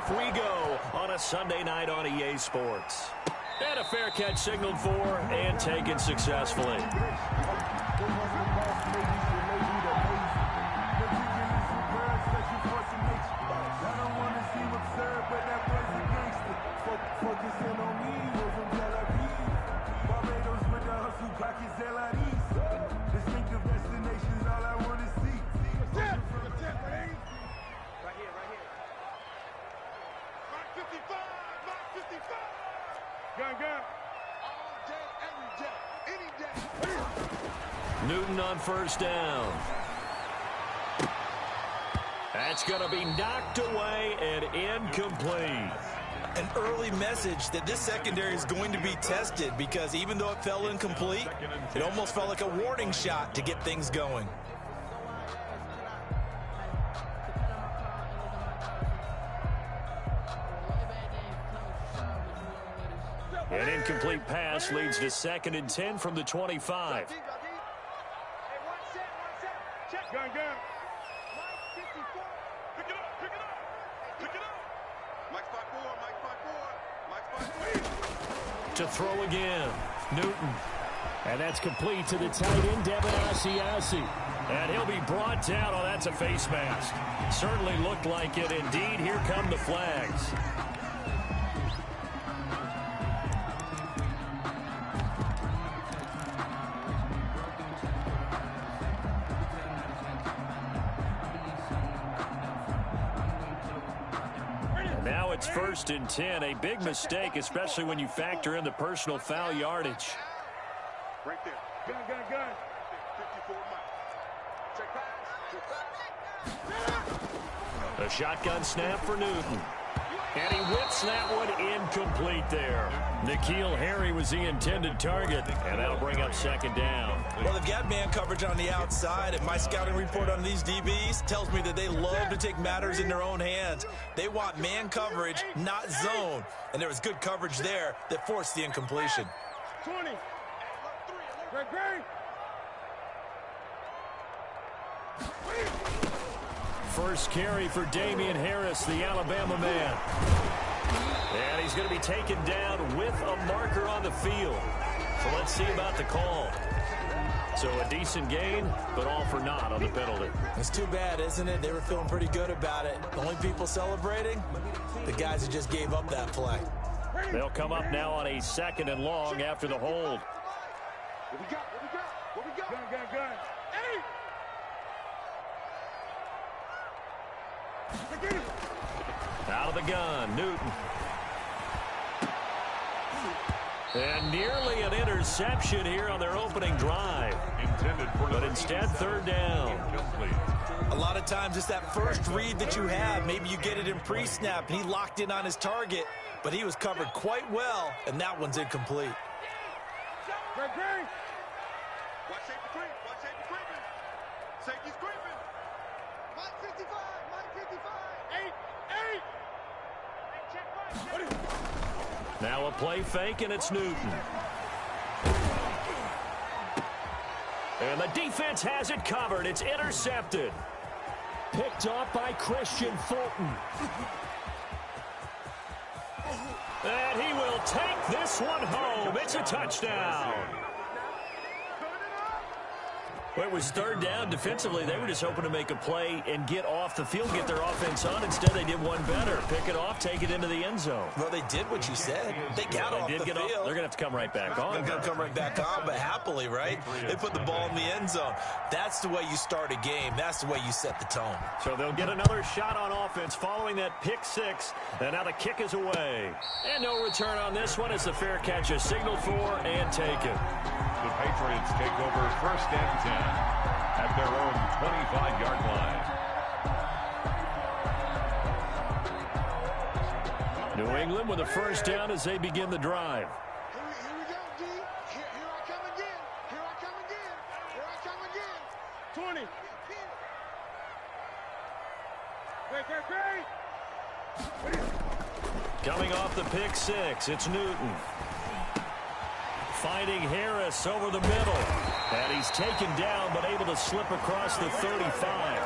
off we go on a Sunday night on EA Sports. And a fair catch signaled for and taken successfully. Newton on first down. That's going to be knocked away and incomplete. An early message that this secondary is going to be tested, because even though it fell incomplete, it almost felt like a warning shot to get things going. An incomplete pass leads to 2nd and 10 from the 25. To throw again, Newton. And that's complete to the tight end, Devin Asiasi. And he'll be brought down. Oh, that's a face mask. Certainly looked like it. Indeed, here come the flags. Now it's 1st and 10. A big mistake, especially when you factor in the personal foul yardage. Right there. Gun. 54 miles. A shotgun snap for Newton. And he whips that one incomplete there. N'Keal Harry was the intended target, and that'll bring up 2nd down. Well, they've got man coverage on the outside, and my scouting report on these DBs tells me that they love to take matters in their own hands. They want man coverage, not zone. And there was good coverage there that forced the incompletion. 20. Great. First carry for Damian Harris, the Alabama man. And he's going to be taken down with a marker on the field. So let's see about the call. So a decent gain, but all for naught on the penalty. It's too bad, isn't it? They were feeling pretty good about it. The only people celebrating, the guys who just gave up that play. They'll come up now on a 2nd and long after the hold. What we got? Gun. Out of the gun, Newton. And nearly an interception here on their opening drive. But instead, 3rd down. A lot of times it's that first read that you have. Maybe you get it in pre-snap, and he locked in on his target, but he was covered quite well, and that one's incomplete. Watch safety creeping. Safety's creeping. Mike 55. 8. Now a play fake, and it's Newton. And the defense has it covered. It's intercepted. Picked off by Christian Fulton. And he will take this one home. It's a touchdown. Well, it was 3rd down. Defensively, they were just hoping to make a play and get off the field, get their offense on. Instead, they did one better. Pick it off, take it into the end zone. Well, they did what you said. They got off the field. They're going to have to come right back on. They're going to come right back on, but happily, right? They put the ball in the end zone. That's the way you start a game. That's the way you set the tone. So they'll get another shot on offense following that pick 6. And now the kick is away. And no return on this one as the fair catch is signaled for and taken. The Patriots take over 1st and 10. At their own 25-yard line. New England with a 1st down as they begin the drive. Here we go, D. Here I come again. 20. Great. Coming off the pick 6, it's Newton. Finding Harris over the middle. And he's taken down, but able to slip across the 35.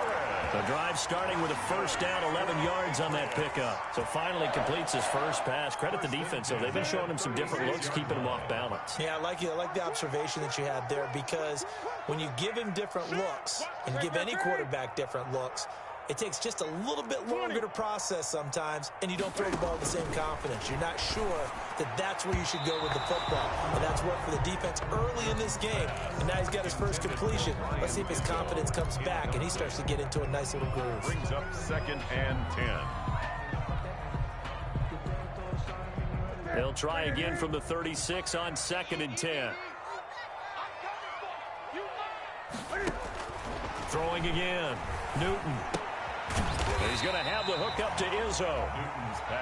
The drive starting with a first down, 11 yards on that pickup. So finally completes his first pass. Credit the defense, though. They've been showing him some different looks, keeping him off balance. Yeah, I like the observation that you had there, because when you give him different looks and give any quarterback different looks, it takes just a little bit longer to process sometimes, and you don't throw the ball with the same confidence. You're not sure that that's where you should go with the football. And that's worked for the defense early in this game. And now he's got his first completion. Let's see if his confidence comes back and he starts to get into a nice little groove. Brings up 2nd and 10. They'll try again from the 36 on 2nd and 10. Throwing again. Newton. He's going to have the hook up to Izzo.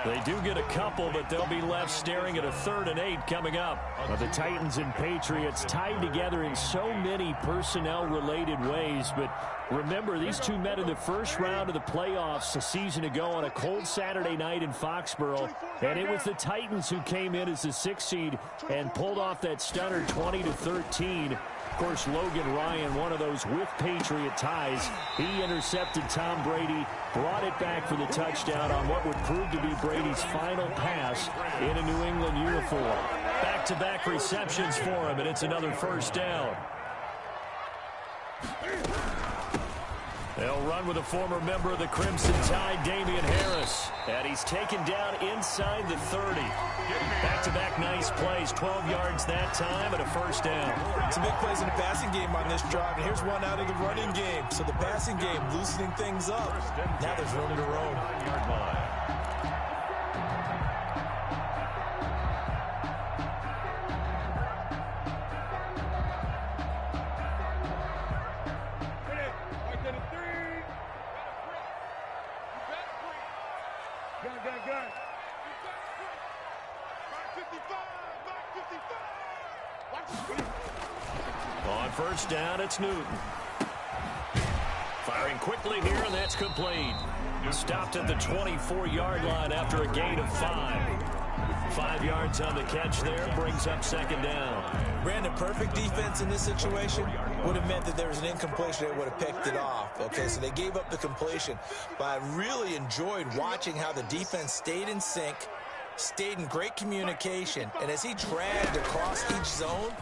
They do get a couple, but they'll be left staring at a 3rd and 8 coming up. Well, the Titans and Patriots tied together in so many personnel-related ways, but remember, these two met in the first round of the playoffs a season ago on a cold Saturday night in Foxborough, and it was the Titans who came in as the 6th seed and pulled off that stunner 20-13. Of course, Logan Ryan, one of those with Patriot ties. He intercepted Tom Brady, brought it back for the touchdown on what would prove to be Brady's final pass in a New England uniform. Back-to-back receptions for him, and it's another first down. They'll run with a former member of the Crimson Tide, Damian Harris. And he's taken down inside the 30. Back-to-back nice plays, 12 yards that time and a first down. Some big plays in the passing game on this drive, and here's one out of the running game. So the passing game loosening things up. Now there's room to roam. On first down, it's Newton. Firing quickly here, and that's complete. Stopped at the 24-yard line after a gain of 5. 5 yards on the catch there, brings up 2nd down. Brandon, perfect defense in this situation would have meant that there was an incompletion. They would have picked it off. Okay, so they gave up the completion. But I really enjoyed watching how the defense stayed in sync, stayed in great communication, and as he dragged across each zone,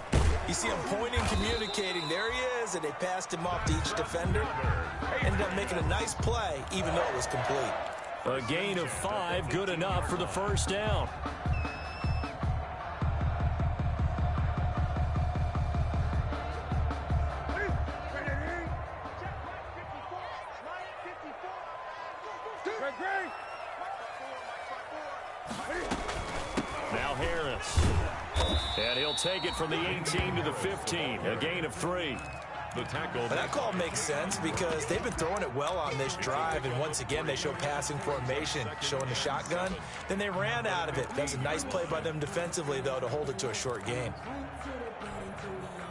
you see him pointing, communicating. There he is, and they passed him off to each defender. Ended up making a nice play, even though it was complete. A gain of 5, good enough for the first down. Now Harris. And he'll take it from the 18 to the 15. A gain of 3. The tackle. But that call makes sense because they've been throwing it well on this drive, and once again they show passing formation, showing the shotgun. Then they ran out of it. That's a nice play by them defensively, though, to hold it to a short gain.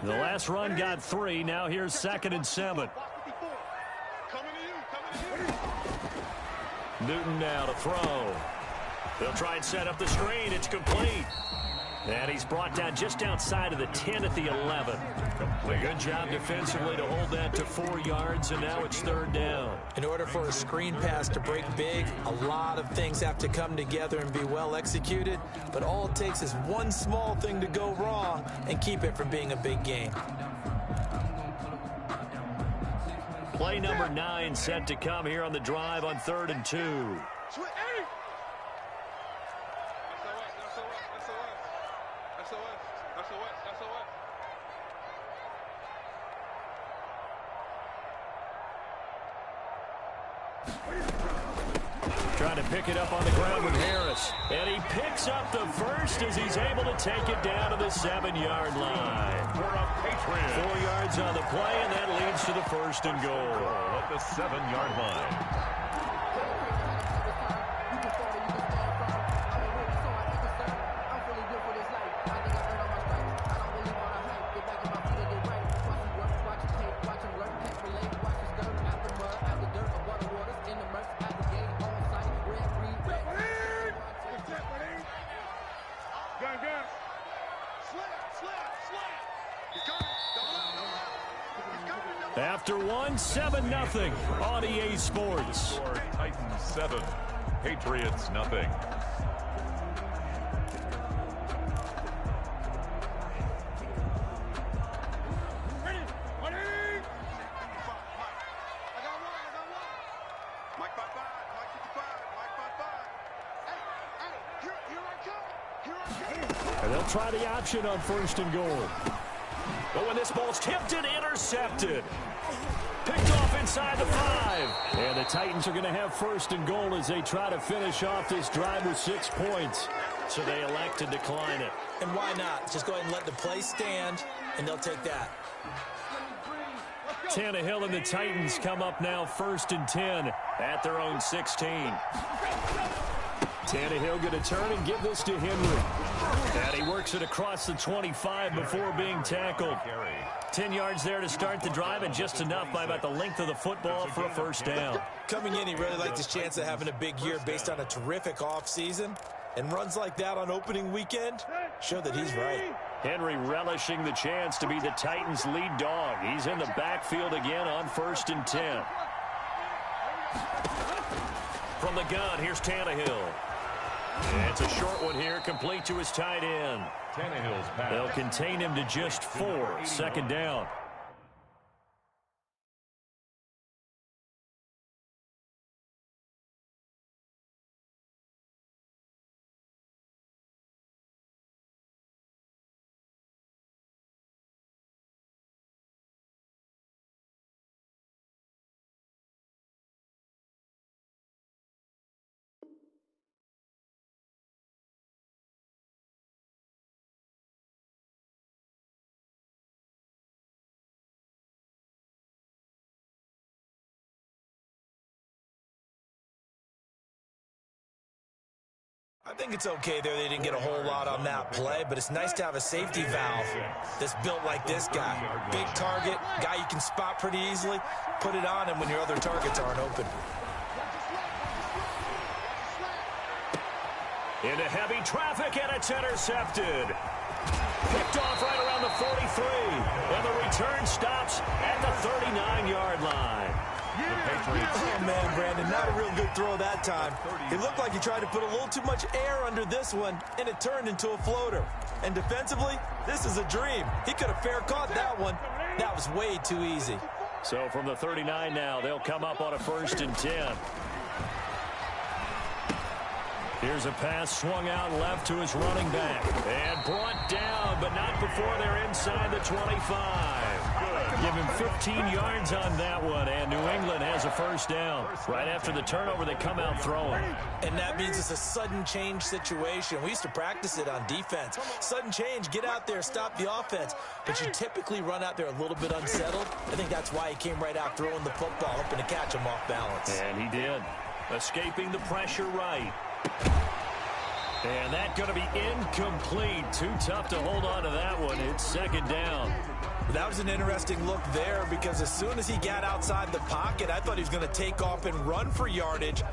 The last run got 3. Now here's 2nd and 7. Newton now to throw. They'll try and set up the screen. It's complete. And he's brought down just outside of the 10 at the 11. A good job defensively to hold that to 4 yards, and now it's 3rd down. In order for a screen pass to break big, a lot of things have to come together and be well executed, but all it takes is one small thing to go wrong and keep it from being a big gain. Play number 9 set to come here on the drive on 3rd and 2. Trying to pick it up on the ground with Harris. And he picks up the first as he's able to take it down to the 7-yard line. 4 yards on the play, and that leads to the 1st and goal. At the 7-yard line. He's coming. After one, 7-0 on EA Sports. Titans 7, Patriots nothing. And they'll try the option on 1st and goal. But when this ball's tipped and intercepted. Picked off inside the 5. And the Titans are going to have 1st and goal as they try to finish off this drive with 6 points. So they elect to decline it. And why not? Just go ahead and let the play stand, and they'll take that. Tannehill and the Titans come up now 1st and 10 at their own 16. Tannehill going to turn and give this to Henry. And he works it across the 25 before being tackled. 10 yards there to start the drive, and just enough by about the length of the football for a 1st down. Coming in, he really liked his chance of having a big year based on a terrific offseason. And runs like that on opening weekend show that he's right. Henry relishing the chance to be the Titans' lead dog. He's in the backfield again on 1st and 10. From the gun, here's Tannehill. And it's a short one here, complete to his tight end. Tannehill's pass. They'll contain him to just 4, 2nd down. I think it's okay there. They didn't get a whole lot on that play, but it's nice to have a safety valve that's built like this guy. Big target, guy you can spot pretty easily. Put it on him when your other targets aren't open. Into heavy traffic, and it's intercepted. Picked off right around the 43. And the return stops at the 39-yard line. Oh, man, Brandon, not a real good throw that time. It looked like he tried to put a little too much air under this one, and it turned into a floater. And defensively, this is a dream. He could have fair caught that one. That was way too easy. So from the 39 now, they'll come up on a 1st and 10. Here's a pass swung out left to his running back. And brought down, but not before they're inside the 25. Give him 15 yards on that one, and New England has a 1st down. Right after the turnover, they come out throwing. And that means it's a sudden change situation. We used to practice it on defense. Sudden change, get out there, stop the offense. But you typically run out there a little bit unsettled. I think that's why he came right out throwing the football, hoping to catch him off balance. And he did. Escaping the pressure right. And that's going to be incomplete. Too tough to hold on to that one. It's 2nd down. That was an interesting look there because as soon as he got outside the pocket, I thought he was going to take off and run for yardage.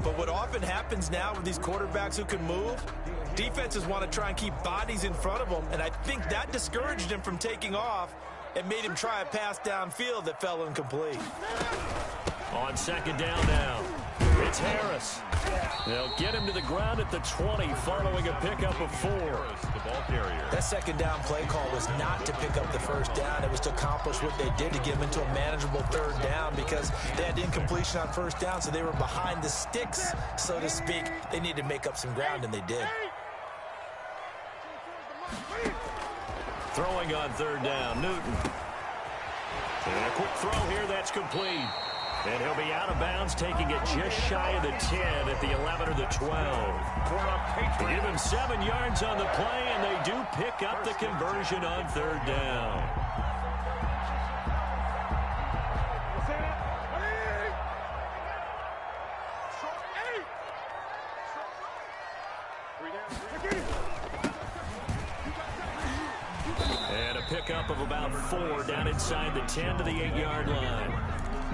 But what often happens now with these quarterbacks who can move, defenses want to try and keep bodies in front of them, and I think that discouraged him from taking off and made him try a pass downfield that fell incomplete. On 2nd down now, it's Harris. They'll get him to the ground at the 20 following a pickup of 4. The ball carrier. That 2nd down play call was not to pick up the 1st down. It was to accomplish what they did to get him into a manageable 3rd down because they had incompletion on 1st down, so they were behind the sticks, so to speak. They needed to make up some ground, and they did. Throwing on 3rd down, Newton. And a quick throw here, that's complete. And he'll be out of bounds, taking it just shy of the 10 at the 11 or the 12. They give him 7 yards on the play, and they do pick up the conversion on 3rd down. And a pickup of about 4 down inside the 10 to the 8-yard line.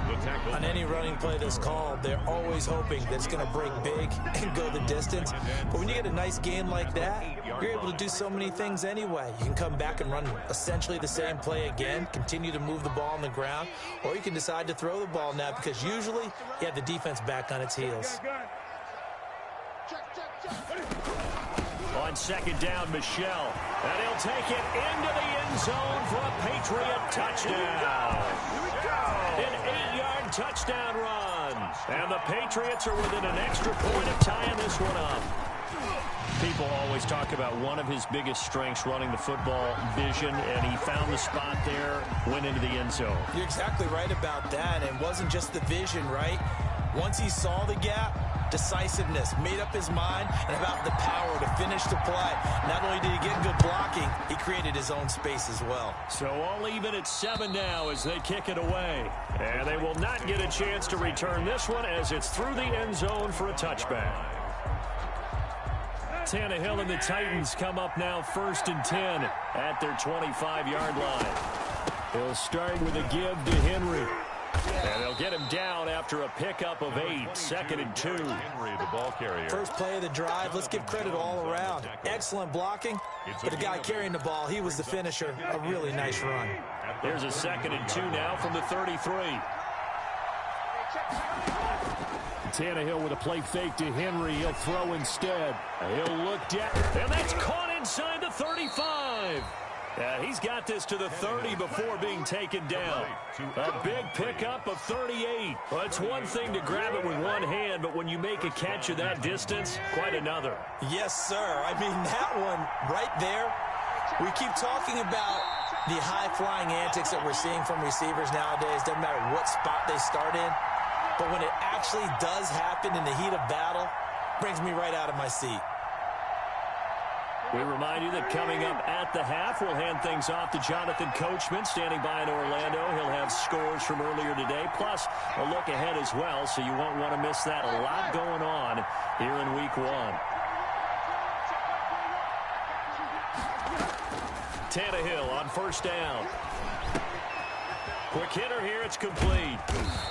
The On any running play that's called, they're always hoping that it's going to break big and go the distance. But when you get a nice gain like that, you're able to do so many things anyway. You can come back and run essentially the same play again, continue to move the ball on the ground, or you can decide to throw the ball now because usually you have the defense back on its heels. On second down, Michelle. And he'll take it into the end zone for a Patriot touchdown. An 8-yard touchdown run. And the Patriots are within an extra point of tying this one up. People always talk about one of his biggest strengths running the football, vision, and he found the spot there, went into the end zone. You're exactly right about that. It wasn't just the vision, right? Once he saw the gap, decisiveness, made up his mind, and about the power to finish the play. Not only did he get good blocking, he created his own space as well. So all even at 7 now as they kick it away. And they will not get a chance to return this one as it's through the end zone for a touchback. Tannehill and the Titans come up now 1st and 10 at their 25-yard line. They'll start with a give to Henry. And they'll get him down after a pickup of 8, 2nd and 2. Henry, the ball carrier. First play of the drive, let's give credit all around. Excellent blocking, but the guy carrying the ball, he was the finisher. A really nice run. There's a 2nd and 2 now from the 33. Tannehill with a play fake to Henry. He'll throw instead. He'll look down, and that's caught inside the 35. He's got this to the 30 before being taken down. A big pickup of 38. Well, it's one thing to grab it with one hand, but when you make a catch of that distance, quite another. Yes, sir. I mean, that one right there, we keep talking about the high-flying antics that we're seeing from receivers nowadays. Doesn't matter what spot they start in. But when it actually does happen in the heat of battle, it brings me right out of my seat. We remind you that coming up at the half, we'll hand things off to Jonathan Coachman standing by in Orlando. He'll have scores from earlier today, plus a look ahead as well, so you won't want to miss that. A lot going on here in Week 1. Tannehill on 1st down. Quick hitter here, it's complete.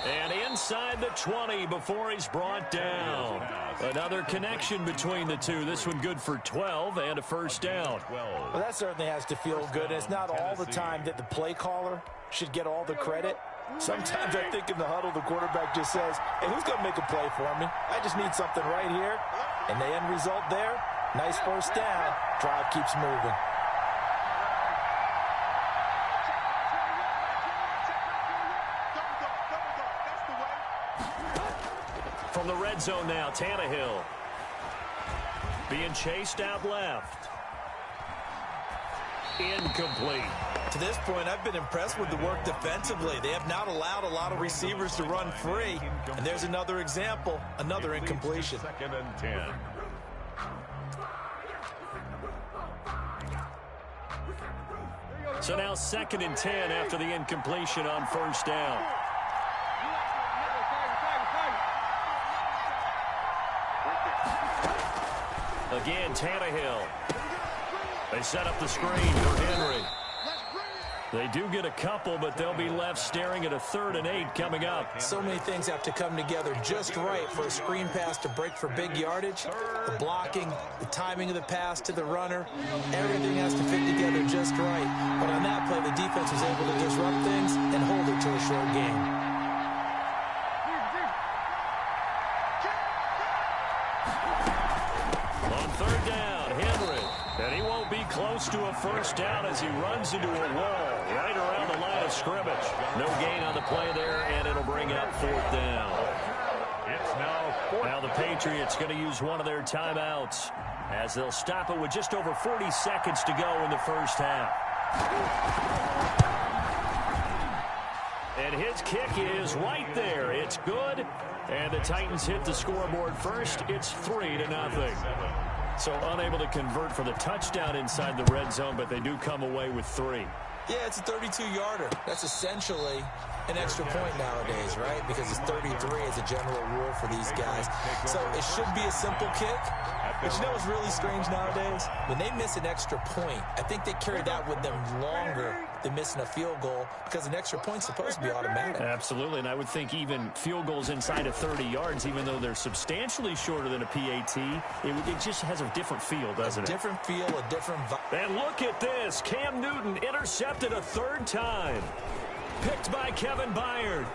And inside the 20 before he's brought down. Another connection between the two. This one good for 12 and a 1st down. Well, that certainly has to feel good. It's not all the time that the play caller should get all the credit. Sometimes I think in the huddle, the quarterback just says, hey, who's going to make a play for me? I just need something right here. And the end result there, nice 1st down. Drive keeps moving. From the red zone now, Tannehill. Being chased out left. Incomplete. To this point, I've been impressed with the work defensively. They have not allowed a lot of receivers to run free. And there's another example, another incompletion. 2nd and 10. So now 2nd and 10 after the incompletion on 1st down. Again, Tannehill. They set up the screen for Henry. They do get a couple, but they'll be left staring at a 3rd and 8 coming up. So many things have to come together just right for a screen pass to break for big yardage. The blocking, the timing of the pass to the runner, everything has to fit together just right. But on that play, the defense was able to disrupt things and hold it to a short game. Close to a 1st down as he runs into a wall right around the line of scrimmage. No gain on the play there, and it'll bring up 4th down. It's now the Patriots going to use one of their timeouts as they'll stop it with just over 40 seconds to go in the 1st half. And his kick is right there. It's good, and the Titans hit the scoreboard first. It's 3-0. So unable to convert for the touchdown inside the red zone, but they do come away with 3. Yeah, it's a 32-yarder. That's essentially an extra point nowadays, right? Because it's 33 as a general rule for these guys. So it should be a simple kick. But you know what's really strange nowadays? When they miss an extra point, I think they carry that with them longer than missing a field goal because an extra point's supposed to be automatic. Absolutely, and I would think even field goals inside of 30 yards, even though they're substantially shorter than a PAT, it just has a different feel, doesn't it? A different feel, a different vibe. And look at this. Cam Newton intercepted a third time. Picked by Kevin Byard.